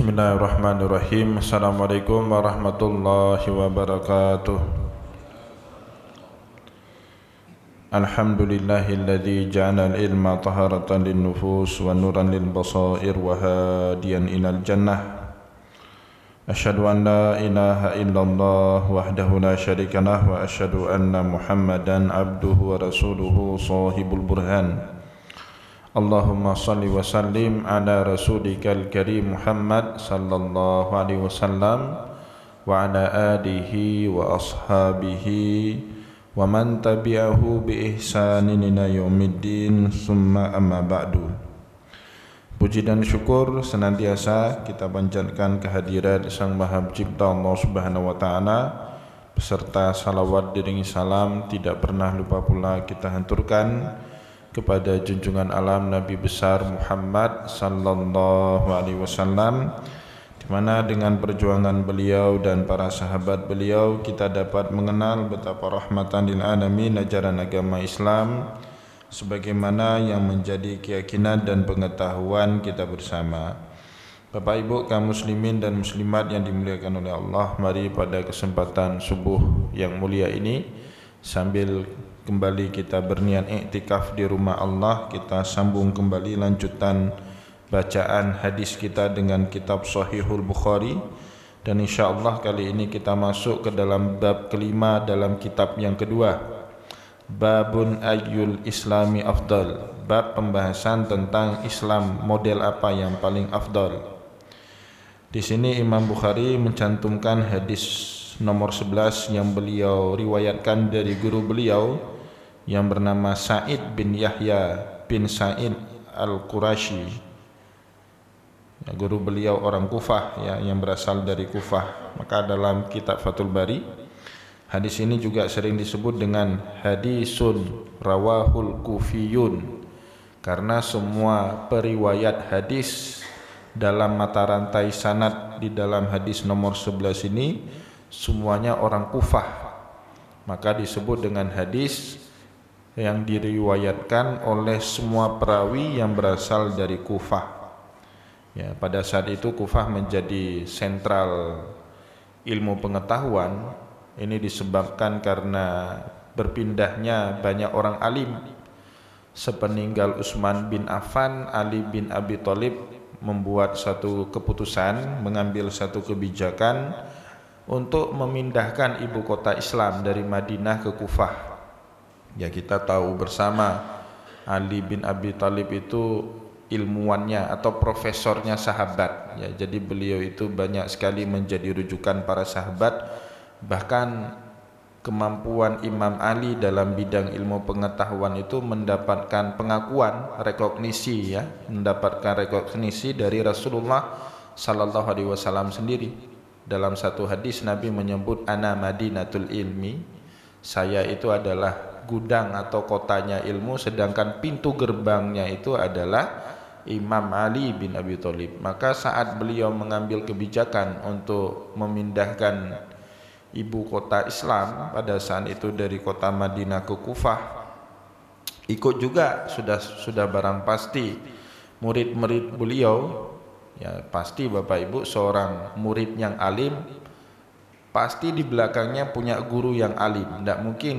Bismillahirrahmanirrahim. Assalamualaikum warahmatullahi wabarakatuh. Alhamdulillahilladzi ja'ala al-ilma taharatan lin-nufus wa nuran lil-basair wa hadiyan ilal jannah. Asyhadu an la ilaha illallah wahdahu la syarika lah wa asyhadu anna Muhammadan abduhu wa rasuluhu shahibul burhan. Allahumma salli wa sallim ala rasulikal karim Muhammad sallallahu alaihi wasallam wa ala alihi wa ashabihi wa man tabi'ahu bi ihsanin ila yaumiddin summa amma ba'du. Puji dan syukur senantiasa kita panjatkan kehadirat Sang Maha Pencipta Allah Subhanahu wa taala beserta salawat diringi salam tidak pernah lupa pula kita haturkan kepada junjungan alam Nabi besar Muhammad sallallahu alaihi wasallam, di mana dengan perjuangan beliau dan para sahabat beliau kita dapat mengenal betapa rahmatan lil alamin ajaran agama Islam sebagaimana yang menjadi keyakinan dan pengetahuan kita bersama. Bapak Ibu kaum muslimin dan muslimat yang dimuliakan oleh Allah, mari pada kesempatan subuh yang mulia ini sambil kembali kita berniat iktikaf di rumah Allah, kita sambung kembali lanjutan bacaan hadis kita dengan kitab Sahihul Bukhari, dan insyaallah kali ini kita masuk ke dalam bab kelima dalam kitab yang kedua, Babun Ayyul Islami Afdal, bab pembahasan tentang Islam model apa yang paling afdal. Di sini Imam Bukhari mencantumkan hadis nomor 11 yang beliau riwayatkan dari guru beliau yang bernama Sa'id bin Yahya bin Sa'id Al-Qurashi. Ya, guru beliau orang Kufah ya, yang berasal dari Kufah. Maka dalam kitab Fathul Bari, hadis ini juga sering disebut dengan hadisun rawahul kufiyun, karena semua periwayat hadis dalam mata rantai sanad di dalam hadis nomor 11 ini semuanya orang Kufah. Maka disebut dengan hadis yang diriwayatkan oleh semua perawi yang berasal dari Kufah. Ya, pada saat itu Kufah menjadi sentral ilmu pengetahuan. Ini disebabkan karena berpindahnya banyak orang alim. Sepeninggal Utsman bin Affan, Ali bin Abi Thalib membuat satu keputusan, mengambil satu kebijakan untuk memindahkan ibu kota Islam dari Madinah ke Kufah. Ya, kita tahu bersama Ali bin Abi Thalib itu ilmuwannya atau profesornya sahabat ya, jadi beliau itu banyak sekali menjadi rujukan para sahabat. Bahkan kemampuan Imam Ali dalam bidang ilmu pengetahuan itu mendapatkan pengakuan, rekognisi ya, mendapatkan rekognisi dari Rasulullah sallallahu alaihi wasallam sendiri. Dalam satu hadis Nabi menyebut ana madinatul ilmi, saya itu adalah gudang atau kotanya ilmu, sedangkan pintu gerbangnya itu adalah Imam Ali bin Abi Thalib. Maka saat beliau mengambil kebijakan untuk memindahkan ibu kota Islam pada saat itu dari kota Madinah ke Kufah, ikut juga sudah barang pasti murid-murid beliau ya, pasti Bapak Ibu seorang murid yang alim pasti di belakangnya punya guru yang alim. Tidak mungkin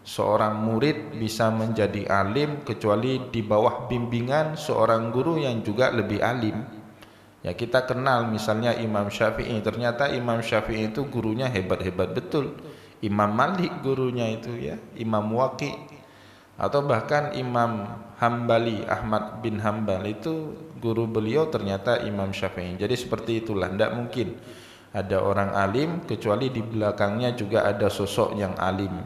seorang murid bisa menjadi alim kecuali di bawah bimbingan seorang guru yang juga lebih alim. Ya, kita kenal misalnya Imam Syafi'i, ternyata Imam Syafi'i itu gurunya hebat-hebat betul. Imam Malik gurunya itu ya, Imam Waqi, atau bahkan Imam Hambali, Ahmad bin Hambal itu guru beliau ternyata Imam Syafi'i. Jadi seperti itulah, tidak mungkin ada orang alim kecuali di belakangnya juga ada sosok yang alim.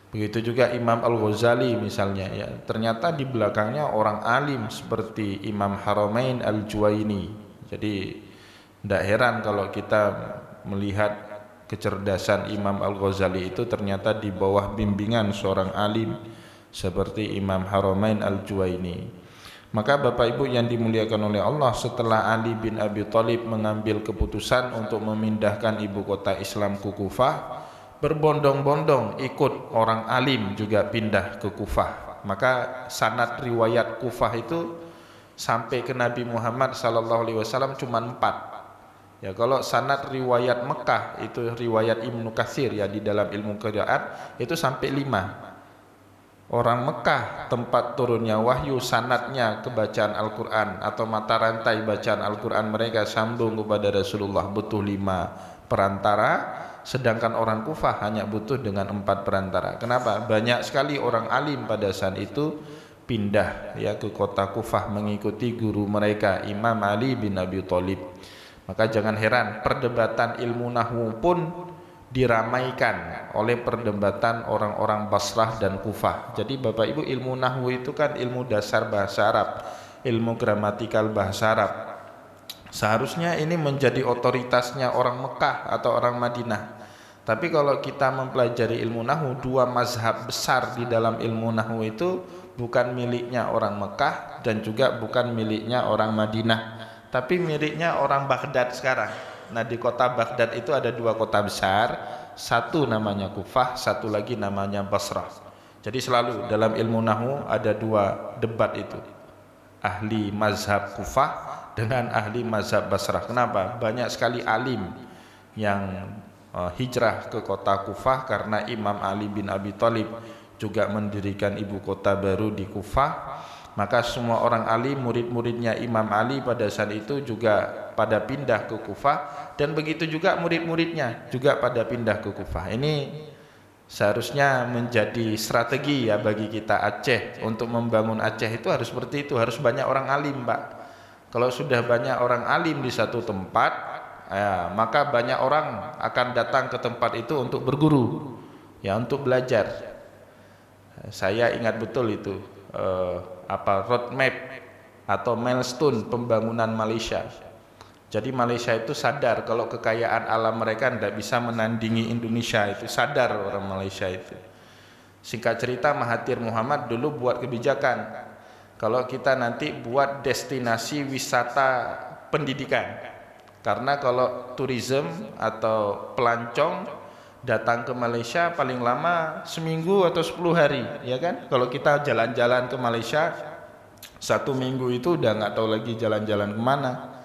Begitu juga Imam Al-Ghazali misalnya ya, ternyata di belakangnya orang alim seperti Imam Haramain Al-Juwaini. Jadi tidak heran kalau kita melihat kecerdasan Imam Al-Ghazali itu ternyata di bawah bimbingan seorang alim seperti Imam Haramain Al-Juwaini. Maka Bapak Ibu yang dimuliakan oleh Allah, setelah Ali bin Abi Thalib mengambil keputusan untuk memindahkan ibu kota Islam ke Kufah, berbondong-bondong ikut orang alim juga pindah ke Kufah. Maka sanad riwayat Kufah itu sampai ke Nabi Muhammad SAW cuma 4. Ya, kalau sanad riwayat Mekah itu riwayat Ibnu Katsir ya di dalam ilmu qiraat itu sampai 5. Orang Mekah tempat turunnya wahyu, sanadnya kebacaan Al-Quran atau mata rantai bacaan Al-Quran mereka sambung kepada Rasulullah butuh 5 perantara, sedangkan orang Kufah hanya butuh dengan 4 perantara. Kenapa? Banyak sekali orang alim pada saat itu pindah ya ke kota Kufah mengikuti guru mereka Imam Ali bin Abi Thalib. Maka jangan heran perdebatan ilmu nahwu pun diramaikan oleh perdebatan orang-orang Basrah dan Kufah. Jadi Bapak Ibu, ilmu nahwu itu kan ilmu dasar bahasa Arab, ilmu gramatikal bahasa Arab. Seharusnya ini menjadi otoritasnya orang Mekah atau orang Madinah. Tapi kalau kita mempelajari ilmu nahwu, 2 mazhab besar di dalam ilmu nahwu itu bukan miliknya orang Mekah dan juga bukan miliknya orang Madinah, tapi miliknya orang Baghdad sekarang. Nah, di kota Baghdad itu ada 2 kota besar, satu namanya Kufah, satu lagi namanya Basrah. Jadi selalu dalam ilmu nahwu ada 2 debat itu, ahli mazhab Kufah dengan ahli mazhab Basrah. Kenapa? Banyak sekali alim yang hijrah ke kota Kufah karena Imam Ali bin Abi Thalib juga mendirikan ibu kota baru di Kufah. Maka semua orang alim, murid-muridnya Imam Ali pada saat itu juga pada pindah ke Kufah, dan begitu juga murid-muridnya juga pada pindah ke Kufah. Ini seharusnya menjadi strategi ya bagi kita Aceh. Untuk membangun Aceh itu harus seperti itu, harus banyak orang alim, Pak. Kalau sudah banyak orang alim di satu tempat, ya, maka banyak orang akan datang ke tempat itu untuk berguru, ya, untuk belajar. Saya ingat betul itu roadmap atau milestone pembangunan Malaysia. Jadi Malaysia itu sadar kalau kekayaan alam mereka tidak bisa menandingi Indonesia, itu sadar orang Malaysia itu. Singkat cerita, Mahathir Muhammad dulu buat kebijakan, kalau kita nanti buat destinasi wisata pendidikan, karena kalau tourism atau pelancong datang ke Malaysia paling lama seminggu atau 10 hari, ya kan? Kalau kita jalan-jalan ke Malaysia 1 minggu itu udah nggak tahu lagi jalan-jalan kemana.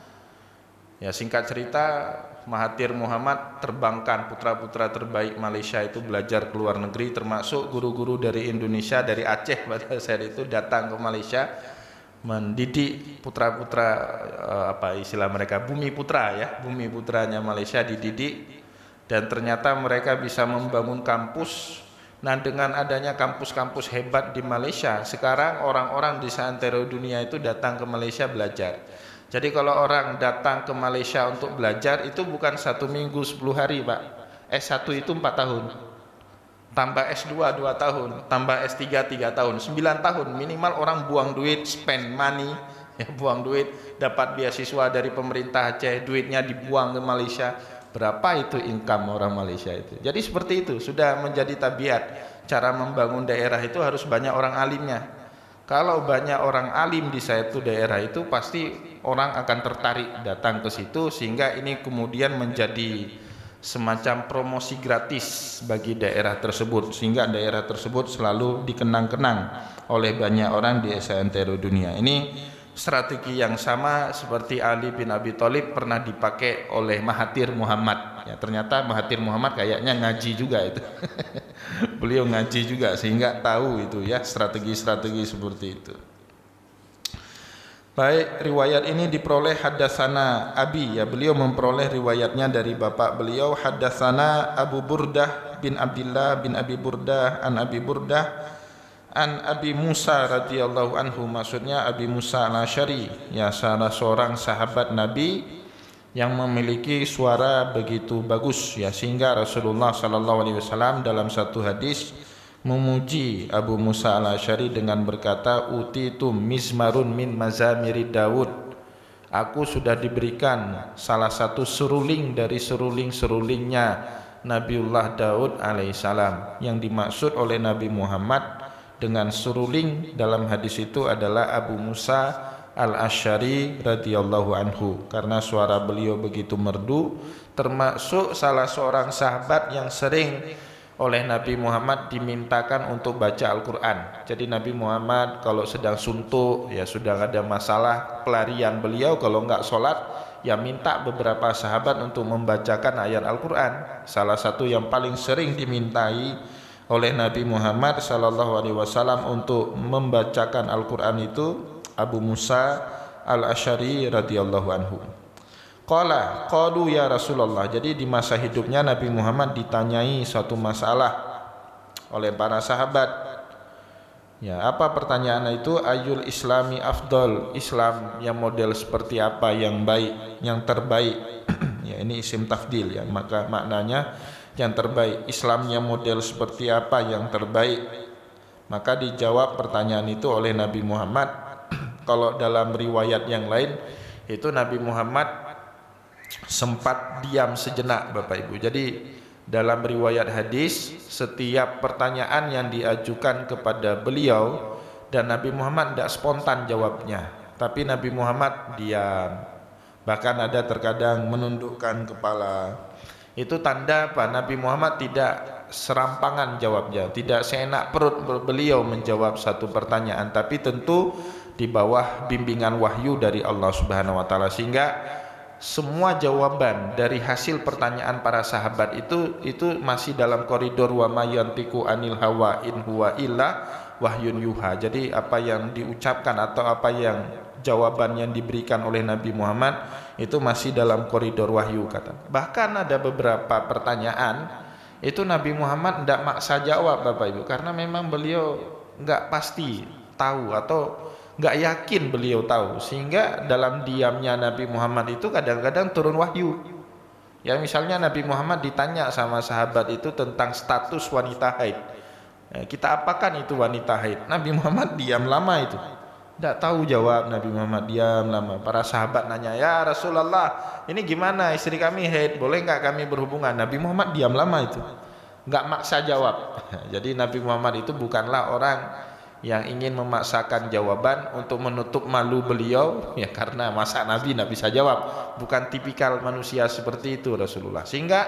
Ya, singkat cerita, Mahathir Muhammad terbangkan putra-putra terbaik Malaysia itu belajar ke luar negeri, termasuk guru-guru dari Indonesia, dari Aceh pada saat itu datang ke Malaysia mendidik putra-putra istilah mereka bumi putra ya, bumi putranya Malaysia dididik. Dan ternyata mereka bisa membangun kampus. Nah, dengan adanya kampus-kampus hebat di Malaysia, sekarang orang-orang di seantero dunia itu datang ke Malaysia belajar. Jadi kalau orang datang ke Malaysia untuk belajar itu bukan 1 minggu 10 hari, Pak. S1 itu 4 tahun, tambah S2 2 tahun, tambah S3 3 tahun, 9 tahun minimal orang buang duit, spend money, ya, buang duit, dapat beasiswa dari pemerintah Aceh, duitnya dibuang ke Malaysia. Berapa itu income orang Malaysia itu? Jadi seperti itu, sudah menjadi tabiat. Cara membangun daerah itu harus banyak orang alimnya. Kalau banyak orang alim di satu daerah itu, pasti orang akan tertarik datang ke situ, sehingga ini kemudian menjadi semacam promosi gratis bagi daerah tersebut, sehingga daerah tersebut selalu dikenang-kenang oleh banyak orang di seantero dunia. Ini strategi yang sama seperti Ali bin Abi Thalib pernah dipakai oleh Mahathir Muhammad. Ya, ternyata Mahathir Muhammad kayaknya ngaji juga itu. Beliau ngaji juga sehingga tahu itu ya, strategi-strategi seperti itu. Baik, riwayat ini diperoleh haddatsana Abi, ya, beliau memperoleh riwayatnya dari bapak beliau, haddatsana Abu Burdah bin Abdullah bin Abi Burdah an Abi Burdah an Abi Musa radhiyallahu anhu, maksudnya Abi Musa al-Asy'ari, ya, salah seorang sahabat Nabi yang memiliki suara begitu bagus, ya, sehingga Rasulullah sallallahu alaihi wasallam dalam satu hadis memuji Abu Musa al-Asy'ari dengan berkata, utitum mizmarun min mazamiri Daud, aku sudah diberikan salah satu seruling dari seruling-serulingnya Nabiullah Daud alaihissalam. Yang dimaksud oleh Nabi Muhammad dengan seruling dalam hadis itu adalah Abu Musa al-Asy'ari radhiyallahu anhu, karena suara beliau begitu merdu, termasuk salah seorang sahabat yang sering oleh Nabi Muhammad dimintakan untuk baca Al-Quran. Jadi Nabi Muhammad kalau sedang suntuk, ya sudah ada masalah pelarian beliau, kalau enggak sholat, ya minta beberapa sahabat untuk membacakan ayat Al-Quran. Salah satu yang paling sering dimintai oleh Nabi Muhammad SAW untuk membacakan Al-Quran itu Abu Musa Al-Asy'ari radhiyallahu anhu. Qalu ya Rasulullah. Jadi di masa hidupnya Nabi Muhammad ditanyai suatu masalah oleh para sahabat. Ya, apa pertanyaan itu? Ayul islami afdal, Islam yang model seperti apa yang baik, yang terbaik. Ya, ini isim tafdil ya, maka maknanya yang terbaik. Islamnya model seperti apa yang terbaik? Maka dijawab pertanyaan itu oleh Nabi Muhammad. Kalau dalam riwayat yang lain itu Nabi Muhammad sempat diam sejenak, Bapak Ibu. Jadi dalam riwayat hadis, setiap pertanyaan yang diajukan kepada beliau dan Nabi Muhammad tidak spontan jawabnya, tapi Nabi Muhammad diam, bahkan ada terkadang menundukkan kepala. Itu tanda apa? Nabi Muhammad tidak serampangan jawabnya, tidak seenak perut beliau menjawab satu pertanyaan, tapi tentu di bawah bimbingan wahyu dari Allah Subhanahu wa taala, sehingga semua jawaban dari hasil pertanyaan para sahabat itu masih dalam koridor wa mayantiku anil hawa in huwa illa wahyun yuha. Jadi apa yang diucapkan atau apa yang jawaban yang diberikan oleh Nabi Muhammad itu masih dalam koridor wahyu, kata. Bahkan ada beberapa pertanyaan itu Nabi Muhammad tidak maksa jawab, Bapak Ibu, karena memang beliau nggak pasti tahu atau nggak yakin beliau tahu, sehingga dalam diamnya Nabi Muhammad itu kadang-kadang turun wahyu. Ya, misalnya Nabi Muhammad ditanya sama sahabat itu tentang status wanita haid. Kita apakan itu wanita haid? Nabi Muhammad diam lama itu, tidak tahu jawab. Nabi Muhammad diam lama. Para sahabat nanya, ya Rasulullah, ini gimana, istri kami haid, boleh nggak kami berhubungan? Nabi Muhammad diam lama itu, nggak maksa jawab. Jadi Nabi Muhammad itu bukanlah orang yang ingin memaksakan jawaban untuk menutup malu beliau, ya, karena masa Nabi tidak bisa jawab. Bukan tipikal manusia seperti itu Rasulullah. Sehingga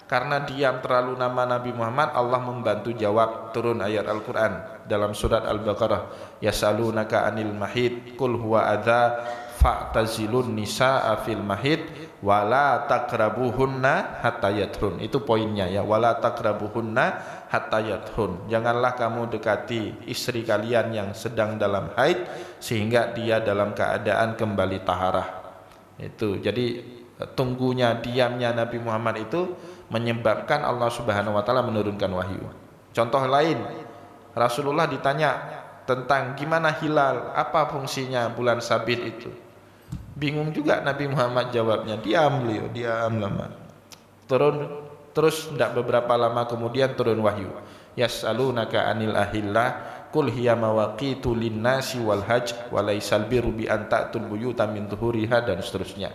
karena diam terlalu lama Nabi Muhammad, Allah membantu jawab, turun ayat Al-Quran dalam surat Al-Baqarah, yasalunaka anil mahid qul huwa adza fa'tazilun nisaa fil mahid wala taqrabuhunna hatta yadhun. Itu poinnya ya, wala taqrabuhunna hatta yadhun. Janganlah kamu dekati istri kalian yang sedang dalam haid sehingga dia dalam keadaan kembali taharah. Itu jadi tunggunya diamnya Nabi Muhammad itu menyebabkan Allah Subhanahu wa taala menurunkan wahyu. Contoh lain, Rasulullah ditanya tentang gimana hilal, apa fungsinya bulan sabit itu. Bingung juga Nabi Muhammad jawabnya, diam beliau, diam lama. Terus tidak beberapa lama kemudian turun wahyu. Yas'alunaka anil ahillah qul hiya mawaqitu linnasi wal hajj wa laysal birru bi an ta'tul buyuta min zuhuriha, dan seterusnya.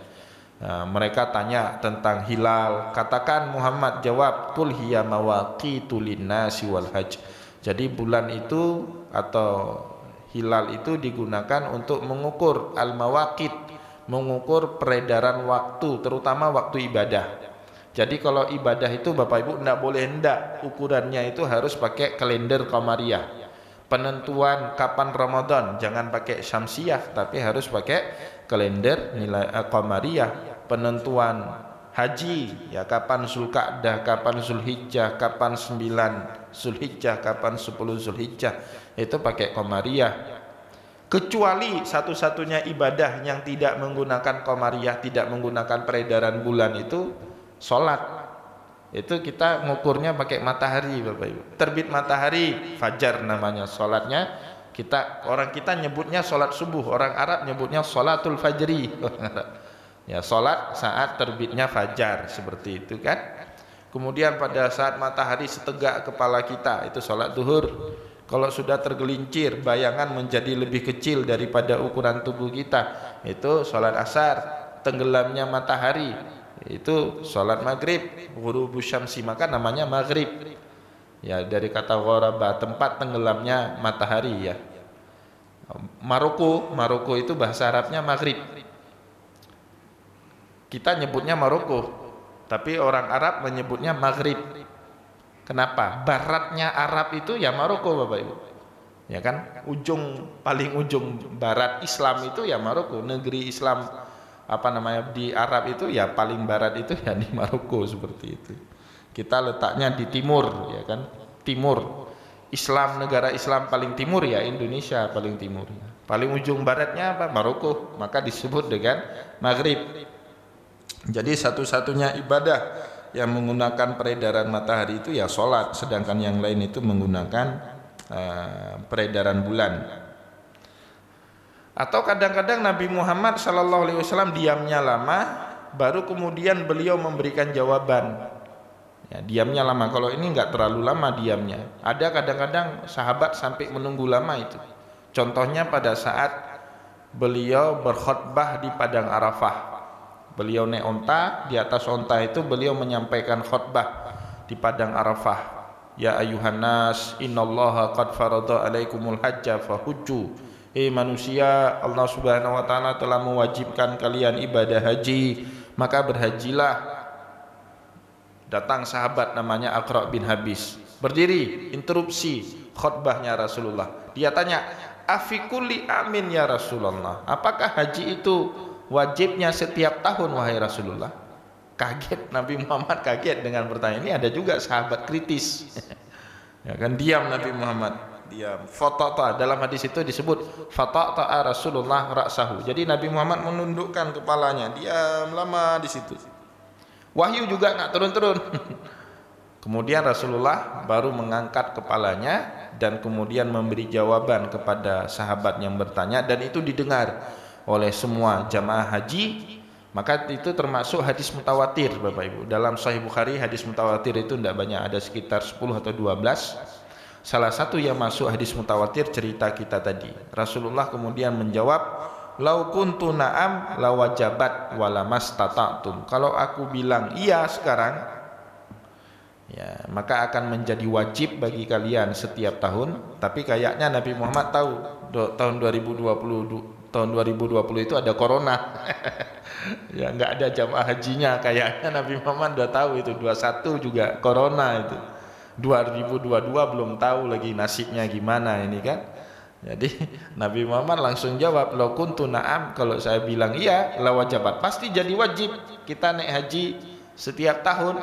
Nah, mereka tanya tentang hilal, katakan Muhammad jawab, qul hiya mawaqitu linnasi wal hajj. Jadi bulan itu atau hilal itu digunakan untuk mengukur al-mawaqit, mengukur peredaran waktu, terutama waktu ibadah. Jadi kalau ibadah itu Bapak Ibu tidak boleh ukurannya itu harus pakai kalender qamariyah. Penentuan kapan Ramadan jangan pakai syamsiyah, tapi harus pakai kalender nilai qamariyah. Penentuan haji ya kapan Zulqa'dah, kapan Zulhijjah, kapan 9 Zulhijjah, kapan 10 Zulhijjah, itu pakai qamariyah. Kecuali satu-satunya ibadah yang tidak menggunakan qamariyah, tidak menggunakan peredaran bulan itu sholat. Itu kita ngukurnya pakai matahari, Bapak Ibu. Terbit matahari, fajar namanya sholatnya. Orang kita nyebutnya sholat subuh, orang Arab nyebutnya sholatul fajri. Ya, sholat saat terbitnya fajar, seperti itu kan. Kemudian pada saat matahari setegak kepala kita, itu sholat duhur. Kalau sudah tergelincir, bayangan menjadi lebih kecil daripada ukuran tubuh kita, itu sholat asar. Tenggelamnya matahari, itu sholat maghrib. Ghurubus syamsi, maka namanya maghrib. Ya, dari kata gharaba, tempat tenggelamnya matahari ya. Maroko itu bahasa Arabnya maghrib. Kita nyebutnya Maroko, tapi orang Arab menyebutnya maghrib. Kenapa? Baratnya Arab itu ya Maroko, Bapak Ibu. Ya kan? Paling ujung barat Islam itu ya Maroko. Negeri Islam di Arab itu ya paling barat itu ya di Maroko, seperti itu. Kita letaknya di timur, ya kan? Timur. Islam, negara Islam paling timur ya Indonesia paling timur. Paling ujung baratnya apa? Maroko. Maka disebut dengan Maghrib. Jadi satu-satunya ibadah yang menggunakan peredaran matahari itu ya sholat, sedangkan yang lain itu menggunakan peredaran bulan. Atau kadang-kadang Nabi Muhammad SAW diamnya lama, baru kemudian beliau memberikan jawaban. Ya, diamnya lama. Kalau ini enggak terlalu lama diamnya. Ada kadang-kadang sahabat sampai menunggu lama itu. Contohnya pada saat beliau berkhutbah di padang Arafah. Beliau naik onta, di atas onta itu beliau menyampaikan khutbah di padang Arafah. Ya ayuhan nas, innallaha qad farada alaikumul hajja fahujju. Manusia, Allah Subhanahu wa taala telah mewajibkan kalian ibadah haji, maka berhajilah. Datang sahabat namanya Aqra bin Habis, berdiri, interupsi khutbahnya Rasulullah. Dia tanya, afikulli amin ya Rasulullah, apakah haji itu wajibnya setiap tahun wahai Rasulullah? Kaget Nabi Muhammad, kaget dengan pertanyaan ini. Ada juga sahabat kritis ya kan, diam Nabi Muhammad, diam. Fatata, dalam hadis itu disebut fatata Rasulullah ra'sahu. Jadi Nabi Muhammad menundukkan kepalanya, diam lama di situ. Wahyu juga nggak turun-turun. Kemudian Rasulullah baru mengangkat kepalanya dan kemudian memberi jawaban kepada sahabat yang bertanya, dan itu didengar oleh semua jamaah haji. Maka itu termasuk hadis mutawatir, Bapak Ibu. Dalam Sahih Bukhari hadis mutawatir itu tidak banyak, ada sekitar 10 atau 12. Salah satu yang masuk hadis mutawatir cerita kita tadi. Rasulullah kemudian menjawab, lau kuntu na'am lawajabat walamastata'tum. Kalau aku bilang iya sekarang, ya maka akan menjadi wajib bagi kalian setiap tahun. Tapi kayaknya Nabi Muhammad tahu tahun 2020 itu ada corona. Ya nggak ada jamaah hajinya, kayaknya Nabi Muhammad udah tahu itu. 21 juga corona itu, 2022 belum tahu lagi nasibnya gimana ini kan. Jadi Nabi Muhammad langsung jawab, lau kuntu na'am, kalau saya bilang iya lawajabat, pasti jadi wajib kita naik haji setiap tahun.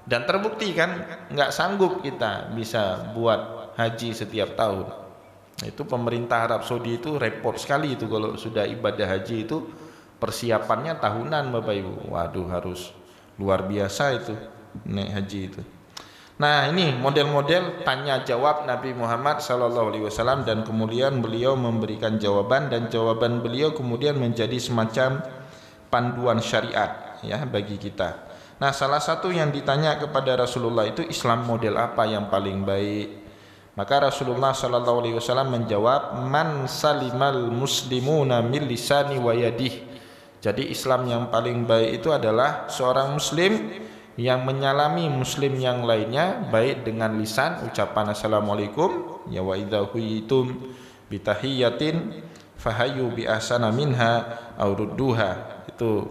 Dan terbukti kan, nggak sanggup kita bisa buat haji setiap tahun. Itu pemerintah Arab Saudi itu repot sekali itu kalau sudah ibadah haji itu persiapannya tahunan, Bapak Ibu. Waduh, harus luar biasa itu naik haji itu. Nah, ini model-model tanya jawab Nabi Muhammad SAW, dan kemudian beliau memberikan jawaban, dan jawaban beliau kemudian menjadi semacam panduan syariat ya bagi kita. Nah, salah satu yang ditanya kepada Rasulullah itu, Islam model apa yang paling baik? Maka Rasulullah SAW menjawab, man salimal muslimuna min lisani wa yadih. Jadi Islam yang paling baik itu adalah seorang muslim yang menyalami muslim yang lainnya, baik dengan lisan, ucapan assalamualaikum, ya wa idza huyitum bitahiyatin fahayu bi ahsana minha aw rudduha. Itu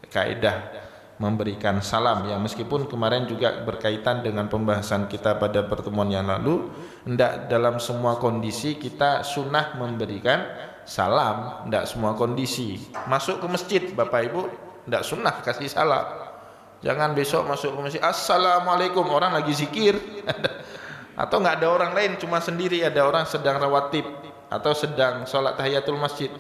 kaidah memberikan salam ya, meskipun kemarin juga berkaitan dengan pembahasan kita pada pertemuan yang lalu, hendak dalam semua kondisi kita sunnah memberikan salam, hendak semua kondisi. Masuk ke masjid Bapak Ibu hendak sunnah kasih salam. Jangan besok masuk ke masjid assalamualaikum, orang lagi zikir atau nggak ada orang lain, cuma sendiri, ada orang sedang rawatib atau sedang sholat tahiyatul masjid,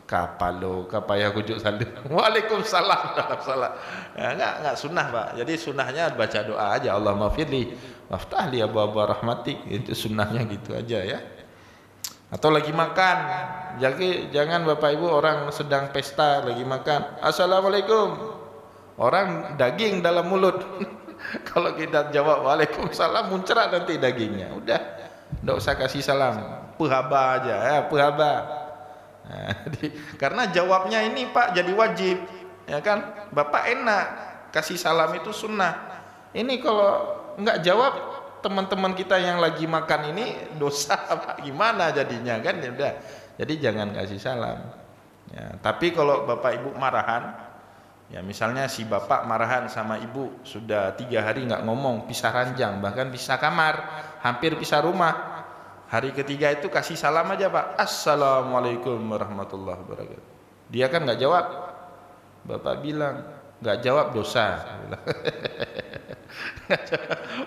kapalo kapaya kujuk salam waalaikumsalam dalam salat ya, enggak sunnah Pak. Jadi sunnahnya baca doa aja, Allahumma firli waftahli abwaaba rahmatik, itu sunnahnya gitu aja ya. Atau lagi makan, jadi jangan Bapak Ibu orang sedang pesta lagi makan assalamualaikum, orang daging dalam mulut kalau kita jawab waalaikumsalam muncrat nanti dagingnya, udah enggak usah kasih salam, pehaba aja ya, pehaba. Nah, karena jawabnya ini Pak jadi wajib ya kan, Bapak enak kasih salam itu sunnah. Ini kalau nggak jawab teman-teman kita yang lagi makan ini dosa Pak, gimana jadinya kan, ya udah, jadi jangan kasih salam ya. Tapi kalau Bapak Ibu marahan Ya misalnya si bapak marahan sama ibu, sudah 3 hari nggak ngomong, pisah ranjang, bahkan pisah kamar, hampir pisah rumah. Hari ketiga itu kasih salam aja Pak, Assalamualaikum warahmatullahi wabarakatuh. Dia kan nggak jawab, bapak bilang nggak jawab dosa.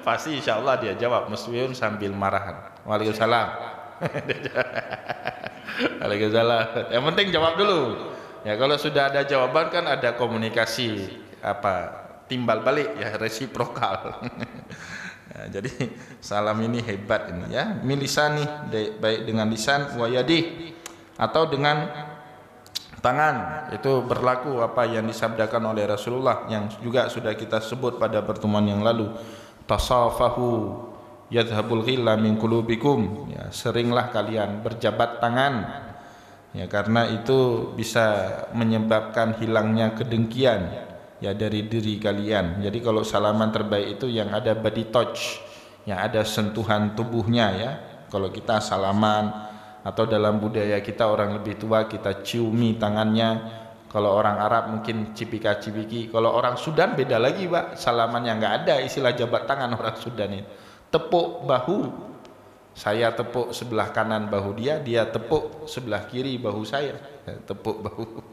Pasti insya Allah dia jawab, meskipun sambil marahan. Waalaikumsalam. Waalaikumsalam. Yang penting jawab dulu. Ya kalau sudah ada jawaban kan ada komunikasi timbal balik ya, resiprokal. Ya, jadi salam ini hebat ini ya, milisani baik dengan lisan wa yadi atau dengan tangan. Itu berlaku apa yang disabdakan oleh Rasulullah yang juga sudah kita sebut pada pertemuan yang lalu. Tasafahu yadhhabul ghilla min qulubikum. Ya, seringlah kalian berjabat tangan. Ya, karena itu bisa menyebabkan hilangnya kedengkian ya dari diri kalian. Jadi kalau salaman terbaik itu yang ada body touch, yang ada sentuhan tubuhnya ya. Kalau kita salaman atau dalam budaya kita orang lebih tua kita ciumi tangannya. Kalau orang Arab mungkin cipika-cipiki. Kalau orang Sudan beda lagi Pak, salamannya nggak ada istilah jabat tangan orang Sudan itu. Tepuk bahu. Saya tepuk sebelah kanan bahu dia, dia tepuk sebelah kiri bahu saya. Tepuk bahu.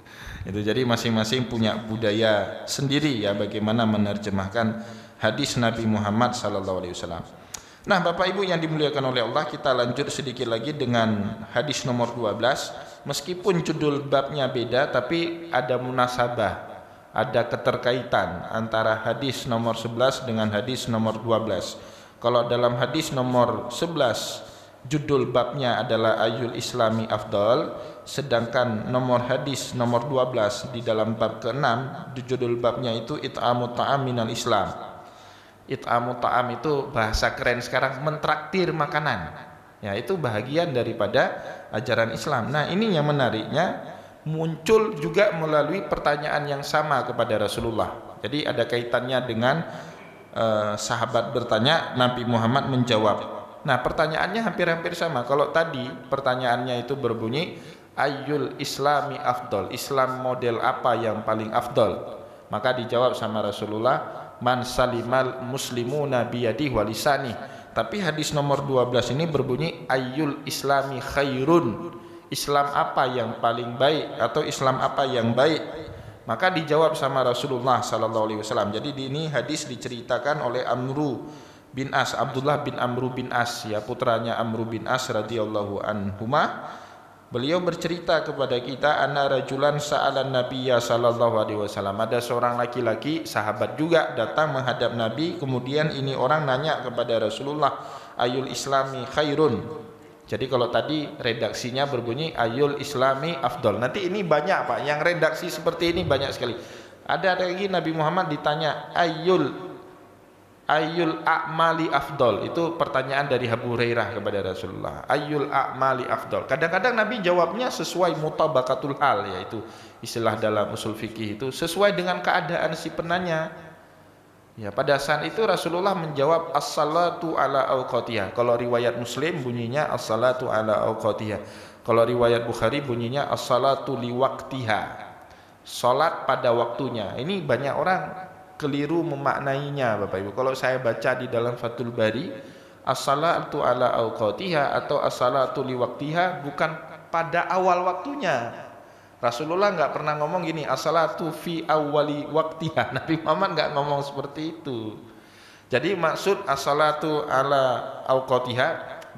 Itu jadi masing-masing punya budaya sendiri ya bagaimana menerjemahkan hadis Nabi Muhammad SAW. Nah, Bapak Ibu yang dimuliakan oleh Allah, kita lanjut sedikit lagi dengan hadis nomor 12. Meskipun judul babnya beda, tapi ada munasabah, ada keterkaitan antara hadis nomor 11 dengan hadis nomor 12. Kalau dalam hadis nomor 11 judul babnya adalah Ayyul Islami Afdal, sedangkan nomor hadis nomor 12 di dalam bab ke-6 judul babnya itu It'amu ta'am minal Islam. It'amu ta'am itu bahasa keren sekarang, mentraktir makanan. Ya, itu bahagian daripada ajaran Islam. Nah, ini yang menariknya muncul juga melalui pertanyaan yang sama kepada Rasulullah. Jadi ada kaitannya dengan sahabat bertanya, Nabi Muhammad menjawab. Nah, pertanyaannya hampir-hampir sama. Kalau tadi pertanyaannya itu berbunyi Ayyul Islami Afdal, Islam model apa yang paling afdal? Maka dijawab sama Rasulullah, Man salimal muslimuna biyadihi wa lisani. Tapi hadis nomor 12 ini berbunyi Ayyul Islami khairun, Islam apa yang paling baik atau Islam apa yang baik? Maka dijawab sama Rasulullah SAW. Jadi di ini hadis diceritakan oleh Amru bin As, Abdullah bin Amru bin As, ya putranya Amru bin As radhiyallahu anhuma. Beliau bercerita kepada kita, anna rajulan sa'alan nabiyya sallallahu alaihi wasallam. Ada seorang laki-laki sahabat juga datang menghadap Nabi, kemudian ini orang nanya kepada Rasulullah, Ayyul Islami khairun. Jadi kalau tadi redaksinya berbunyi Ayyul Islami Afdal. Nanti ini banyak Pak, yang redaksi seperti ini banyak sekali. Ada lagi Nabi Muhammad ditanya Ayyul A'mali Afdal. Itu pertanyaan dari Abu Hurairah kepada Rasulullah. Ayyul A'mali Afdal. Kadang-kadang Nabi jawabnya sesuai mutabakatul hal, yaitu istilah dalam usul fikih itu sesuai dengan keadaan si penanya. Ya, pada saat itu Rasulullah menjawab as-salatu ala awqatiha. Kalau riwayat Muslim bunyinya as-salatu ala awqatiha. Kalau riwayat Bukhari bunyinya as-salatu liwaqtiha. Salat pada waktunya. Ini banyak orang keliru memaknainya Bapak Ibu. Kalau saya baca di dalam Fathul Bari, as-salatu ala awqatiha atau as-salatu liwaqtiha bukan pada awal waktunya. Rasulullah nggak pernah ngomong gini, as-salatu fi awwali waqtiha. Nabi Muhammad nggak ngomong seperti itu. Jadi maksud as-salatu ala awqatiha,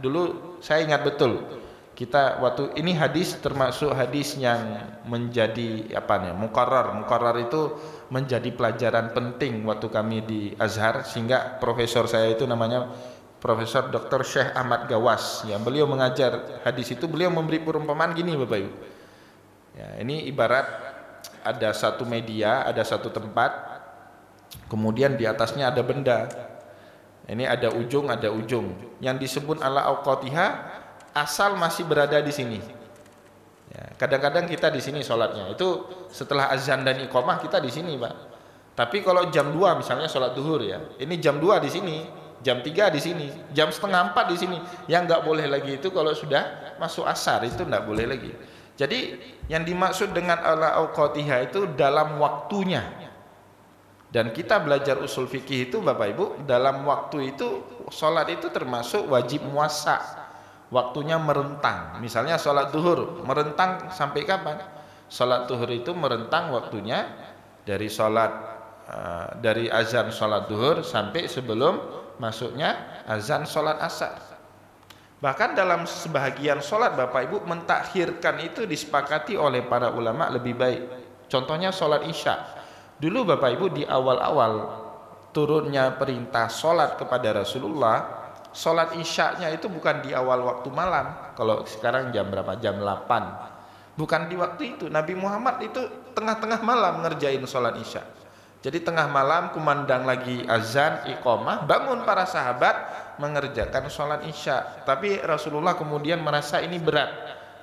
dulu saya ingat betul. Kita waktu ini hadis termasuk hadis yang menjadi muqarrar itu menjadi pelajaran penting waktu kami di Azhar, sehingga profesor saya itu namanya Profesor Dr. Syekh Ahmad Gawas. Ya, beliau mengajar hadis itu, beliau memberi perumpamaan gini Bapak Ibu. Ya, ini ibarat ada satu media, ada satu tempat, kemudian di atasnya ada benda. Ini ada ujung, ada ujung. Yang disebut ala awqatiha asal masih berada di sini. Ya, kadang-kadang kita di sini sholatnya. Itu setelah azan dan iqamah kita di sini, Pak. Tapi kalau jam 2 misalnya sholat duhur ya, ini jam 2 di sini, jam 3 di sini, jam setengah 4 di sini. Yang nggak boleh lagi itu kalau sudah masuk asar, itu nggak boleh lagi. Jadi yang dimaksud dengan ala awqatiha itu dalam waktunya. Dan kita belajar usul fikih itu Bapak Ibu, dalam waktu itu sholat itu termasuk wajib muasa. Waktunya merentang. Misalnya sholat duhur merentang sampai kapan? Sholat duhur itu merentang waktunya dari dari azan sholat duhur sampai sebelum masuknya azan sholat asar. Bahkan dalam sebahagian sholat Bapak Ibu mentakhirkan itu disepakati oleh para ulama lebih baik. Contohnya sholat isya. Dulu Bapak Ibu di awal-awal turunnya perintah sholat kepada Rasulullah, sholat isya-nya itu bukan di awal waktu malam. Kalau sekarang jam berapa? Jam 8. Bukan di waktu itu. Nabi Muhammad itu tengah-tengah malam ngerjain sholat isya. Jadi tengah malam kumandang lagi azan, iqamah, bangun para sahabat mengerjakan sholat isya. Tapi Rasulullah kemudian merasa ini berat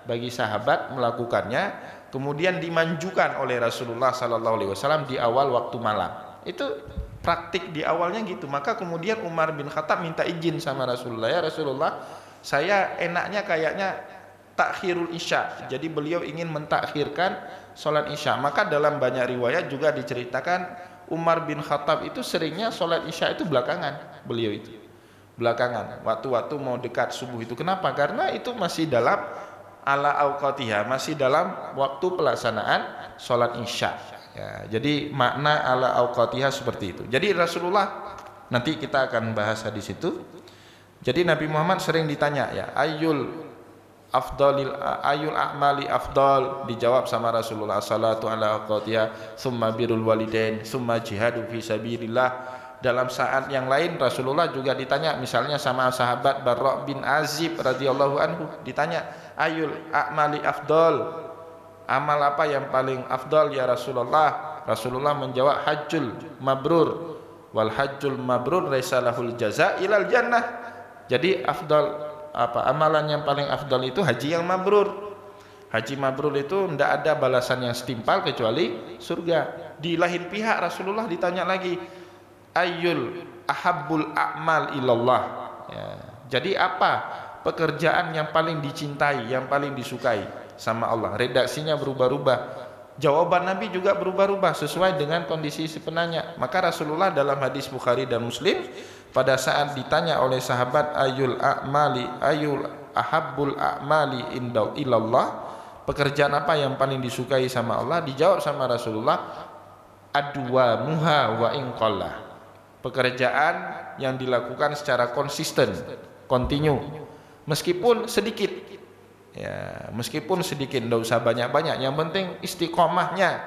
bagi sahabat melakukannya, kemudian dimanjukan oleh Rasulullah SAW di awal waktu malam. Itu praktik di awalnya gitu. Maka kemudian Umar bin Khattab minta izin sama Rasulullah, ya Rasulullah, saya enaknya kayaknya takhirul isya. Jadi beliau ingin mentakhirkan sholat isya. Maka dalam banyak riwayat juga diceritakan Umar bin Khattab itu seringnya sholat isya itu belakangan. Beliau itu belakangan, waktu-waktu mau dekat subuh itu. Kenapa? Karena itu masih dalam ala awqatiha, masih dalam waktu pelaksanaan sholat isya ya. Jadi makna ala awqatiha seperti itu. Jadi Rasulullah, nanti kita akan bahas hadis itu. Jadi Nabi Muhammad sering ditanya ya, ayul a'mali afdal, dijawab sama Rasulullah, salatu ala awqatiha, summa birrul walidain, summa jihadu fi sabilillah. Dalam saat yang lain Rasulullah juga ditanya, misalnya sama sahabat Barra bin Azib radhiyallahu anhu, ditanya ayul a'mali afdal, amal apa yang paling afdal ya Rasulullah? Rasulullah menjawab hajjul mabrur, wal hajjul mabrur laisa lahul jaza ilal jannah. Jadi afdal apa, amalan yang paling afdal itu haji yang mabrur. Haji mabrur itu tidak ada balasan yang setimpal kecuali surga. Di lain pihak Rasulullah ditanya lagi, ayyul ahabbul a'mal ilallah ya. Jadi apa pekerjaan yang paling dicintai, yang paling disukai sama Allah? Redaksinya berubah-ubah, jawaban Nabi juga berubah-ubah sesuai dengan kondisi si penanya. Maka Rasulullah dalam hadis Bukhari dan Muslim, pada saat ditanya oleh sahabat ayul ahabbul a'mali ilallah, pekerjaan apa yang paling disukai sama Allah, dijawab sama Rasulullah, adwa muha wa inqallah, pekerjaan yang dilakukan secara konsisten, kontinu, meskipun sedikit ya, meskipun sedikit, tidak usah banyak-banyak, yang penting istiqomahnya,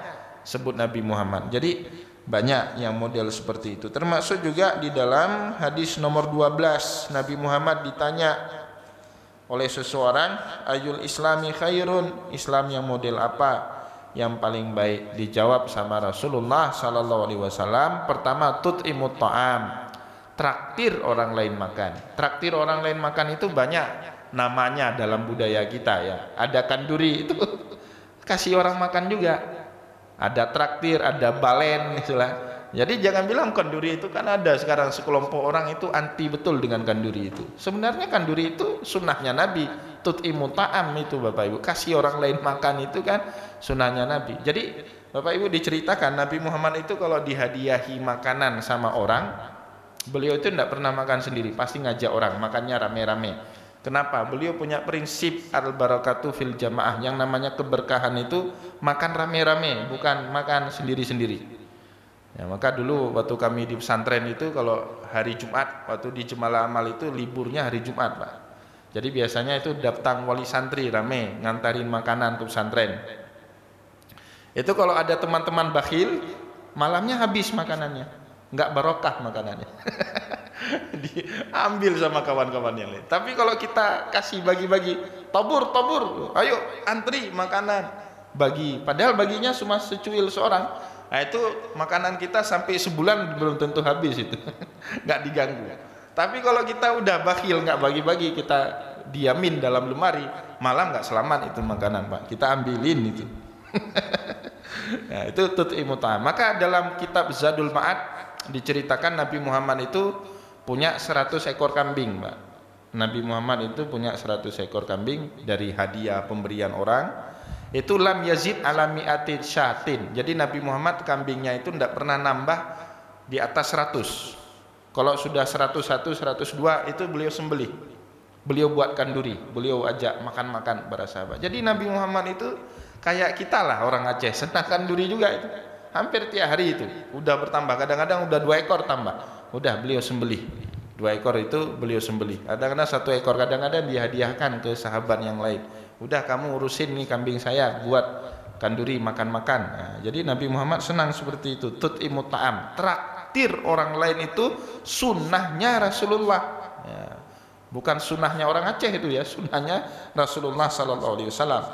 sebut Nabi Muhammad. Jadi banyak yang model seperti itu. Termasuk juga di dalam hadis nomor 12, Nabi Muhammad ditanya oleh seseorang, ayul islami khairun, Islam yang model apa yang paling baik? Dijawab sama Rasulullah sallallahu alaihi wasallam, pertama tut'imut ta'am, traktir orang lain makan. Traktir orang lain makan itu banyak namanya dalam budaya kita ya. Ada kanduri, itu kasih orang makan juga. Ada traktir, ada balen itulah. Jadi jangan bilang kanduri itu, kan ada sekarang sekelompok orang itu anti betul dengan kanduri itu. Sebenarnya kanduri itu sunnahnya Nabi. Tut'imu ta'am itu Bapak Ibu, kasih orang lain makan itu kan sunnahnya Nabi. Jadi Bapak Ibu diceritakan Nabi Muhammad itu kalau dihadiahi makanan sama orang, beliau itu tidak pernah makan sendiri, pasti ngajak orang, makannya rame-rame. Kenapa? Beliau punya prinsip al-barakatu fil jamaah, yang namanya keberkahan itu makan rame-rame, bukan makan sendiri-sendiri ya. Maka dulu waktu kami di pesantren itu, kalau hari Jumat, waktu di Jemalah Amal itu liburnya hari Jumat Pak. Jadi biasanya itu datang wali santri rame ngantarin makanan ke pesantren. Itu kalau ada teman-teman bakhil, malamnya habis makanannya, nggak barokah makanannya. Diambil sama kawan-kawan yang lain. Tapi kalau kita kasih bagi-bagi, tabur, ayo antri makanan, bagi, padahal baginya cuma secuil seorang. Nah itu makanan kita sampai sebulan belum tentu habis itu. Nggak diganggu. Tapi kalau kita udah bakhil, nggak bagi-bagi, kita diamin dalam lemari, malam nggak selamat itu makanan Pak, kita ambilin itu. Nah itu tut'imu ta'am. Maka dalam kitab Zadul Ma'ad diceritakan Nabi Muhammad itu punya 100 ekor kambing Pak. Nabi Muhammad itu punya 100 ekor kambing dari hadiah pemberian orang. Itu lam yazid ala mi'ati syatin. Jadi Nabi Muhammad kambingnya itu tidak pernah nambah di atas 100. Kalau sudah 101, 102 itu beliau sembelih. Beliau buatkan duri, beliau ajak makan-makan para sahabat. Jadi Nabi Muhammad itu kayak kita lah orang Aceh, senangkan duri juga itu. Hampir tiap hari itu, udah bertambah. Kadang-kadang udah 2 ekor tambah. Udah beliau sembelih. 2 ekor itu beliau sembelih. Kadang-kadang 1 ekor, kadang-kadang dihadiahkan ke sahabat yang lain. Udah kamu urusin nih kambing saya, buat kanduri makan-makan. Nah, jadi Nabi Muhammad senang seperti itu. Tut'imut ta'am, traktir orang lain itu sunnahnya Rasulullah. Ya. Bukan sunnahnya orang Aceh itu ya, sunnahnya Rasulullah sallallahu alaihi wasallam.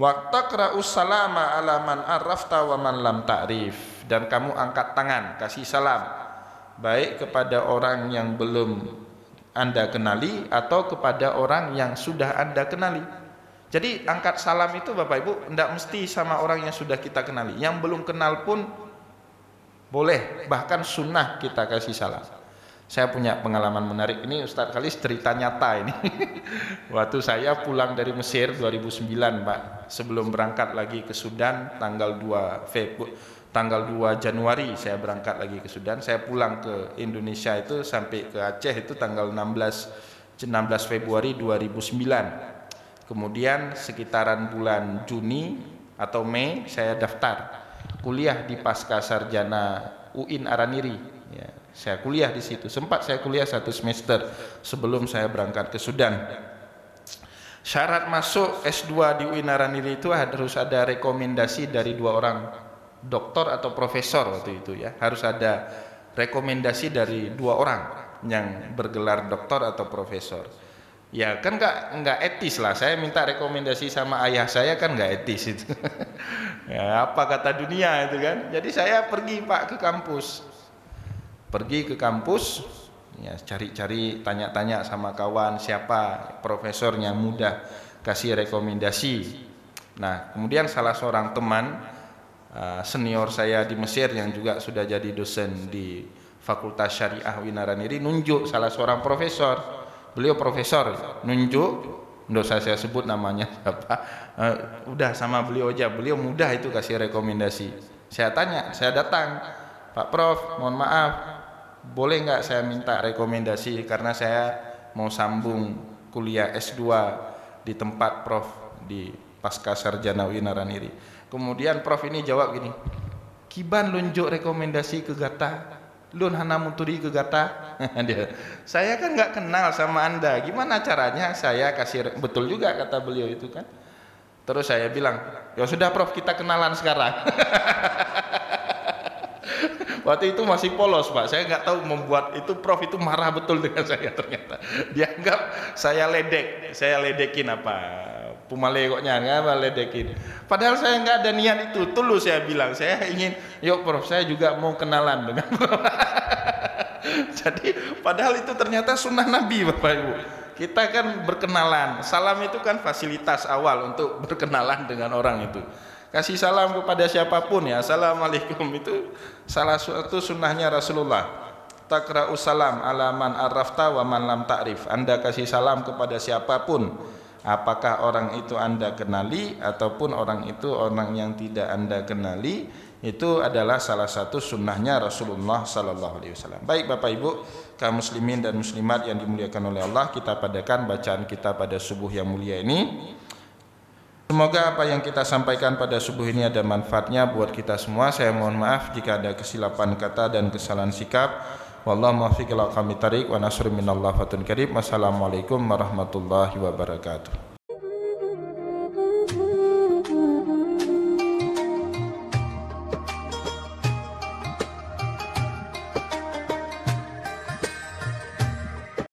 Wa taqra'us salama ala man arafta wa man lam ta'rif. Dan kamu angkat tangan, kasih salam baik kepada orang yang belum Anda kenali atau kepada orang yang sudah Anda kenali. Jadi angkat salam itu Bapak Ibu tidak mesti sama orang yang sudah kita kenali. Yang belum kenal pun boleh, bahkan sunnah kita kasih salam. Saya punya pengalaman menarik ini, Ustadz Khalis, cerita nyata ini. Waktu saya pulang dari Mesir 2009 Pak, sebelum berangkat lagi ke Sudan tanggal 2 Januari saya berangkat lagi ke Sudan. Saya pulang ke Indonesia itu sampai ke Aceh itu tanggal 16 Februari 2009. Kemudian sekitaran bulan Juni atau Mei saya daftar kuliah di Pasca Sarjana UIN Araniri. Ya, saya kuliah di situ. Sempat saya kuliah 1 semester sebelum saya berangkat ke Sudan. Syarat masuk S2 di UIN Araniri itu harus ada rekomendasi dari 2 orang doktor atau profesor waktu itu ya. Harus ada rekomendasi dari 2 orang yang bergelar doktor atau profesor. Ya kan nggak etis lah. Saya minta rekomendasi sama ayah saya kan nggak etis itu. Ya, apa kata dunia itu kan. Jadi saya pergi Pak ke kampus. Pergi ke kampus, ya cari-cari, tanya-tanya sama kawan siapa profesor yang mudah kasih rekomendasi. Nah kemudian salah seorang teman senior saya di Mesir yang juga sudah jadi dosen di Fakultas Syariah UIN Araniri nunjuk salah seorang profesor. Beliau profesor nunjuk, nggak usah saya sebut namanya siapa. Udah sama beliau aja, beliau mudah itu kasih rekomendasi. Saya tanya, saya datang, Pak Prof, mohon maaf, boleh nggak saya minta rekomendasi karena saya mau sambung kuliah S2 di tempat Prof di Pasca Sarjana UIN Araniri. Kemudian Prof ini jawab gini, Kiban lunjuk rekomendasi ke Gata, lun hana muturi ke Gata. Saya kan nggak kenal sama Anda, gimana caranya saya kasih, betul juga kata beliau itu kan. Terus saya bilang, ya sudah Prof kita kenalan sekarang. Waktu itu masih polos Pak, saya nggak tahu membuat itu. Prof itu marah betul dengan saya ternyata. Dianggap saya ledekin apa, pumale koknya nggak ledekin. Padahal saya nggak ada niat itu, tulus saya bilang, saya ingin, yuk Prof saya juga mau kenalan dengan Prof. Jadi padahal itu ternyata sunnah Nabi Bapak Ibu. Kita kan berkenalan, salam itu kan fasilitas awal untuk berkenalan dengan orang itu. Kasih salam kepada siapapun ya, assalamualaikum, itu salah satu sunnahnya Rasulullah. Taqra'us salam ala man arafta wa man lam ta'rif. Anda kasih salam kepada siapapun, apakah orang itu Anda kenali ataupun orang itu orang yang tidak Anda kenali. Itu adalah salah satu sunnahnya Rasulullah sallallahu alaihi wasallam. Baik Bapak Ibu, kaum muslimin dan muslimat yang dimuliakan oleh Allah, kita padakan bacaan kita pada subuh yang mulia ini. Semoga apa yang kita sampaikan pada subuh ini ada manfaatnya buat kita semua. Saya mohon maaf jika ada kesilapan kata dan kesalahan sikap. Wallahu muwaffiq ila aqwamit thariq wa nasrun minallah fatun karim. Wassalamualaikum warahmatullahi wabarakatuh.